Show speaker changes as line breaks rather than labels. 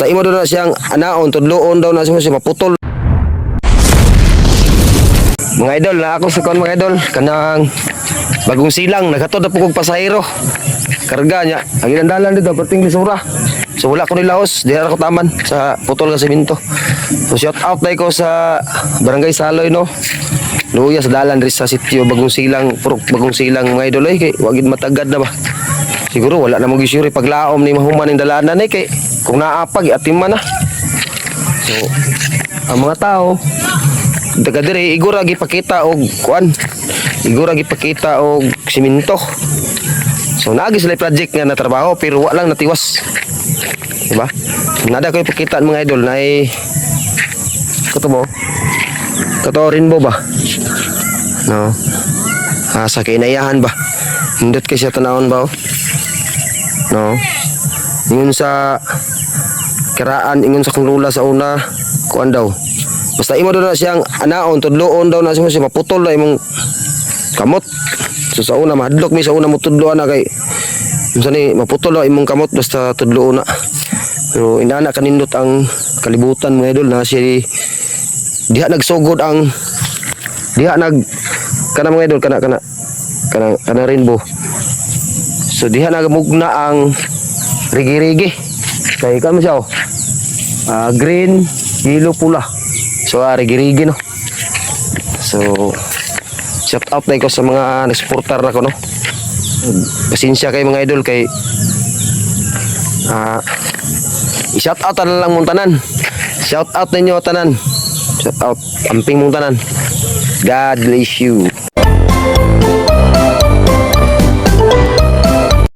Sa imo doon na siyang anaon, tudloon daw na siya maputol. Mga idol, na ako sa kon mga idol, kanang bagong silang, naghatod na po kong pasahero. Karga niya, ang ilang dalan dito, perting lisura. So wala ko nilaos, di na ako taman sa putol ka siminto. So shout out na ko sa Barangay Saloy, no. Luya sa dalan rin sa sitio, bagong silang, purok bagong silang mga idol ay, kay wagid matagad na ba. Siguro wala na mong gisyuri paglaom ni mahuman ng dalanan ay, kay kung naapag, atiman na. So, ang mga tao, daga dire igura gipakita og kuan. Igura gipakita og siminto. So naagi sila project nga na trabaho pero wa lang natiwas. Diba? Nada ko ipakita mga idol na kato mo. Kato rainbow ba? No. Sa kainayahan ba? Hindot kay siya tanawon ba? No. Ingon sa kiraan, ingon sa kong lula sa una, kuan daw. Basta imo doon na siyang anaon, tudloon daw na siya maputol na imong kamot. So sa una mahadlok mi sa una mo tudloan na kay unsa ni maputol na imong kamot basta tudloon na. Pero inana kanindot ang kalibutan mga idol na siya diha nagsugod ang diha nag kana mga idol kana rainbow. So diha nagmugna ang rigi-rigi. Kay kamo siya green, yellow, pula. So rigi-rigi no. So shout out na ko sa mga nagsuportar na ko no. Pasensya kay mga idol kay i-shout out na lang mong tanan. Shout out ninyo tanan. Shout out amping mong tanan. God bless you.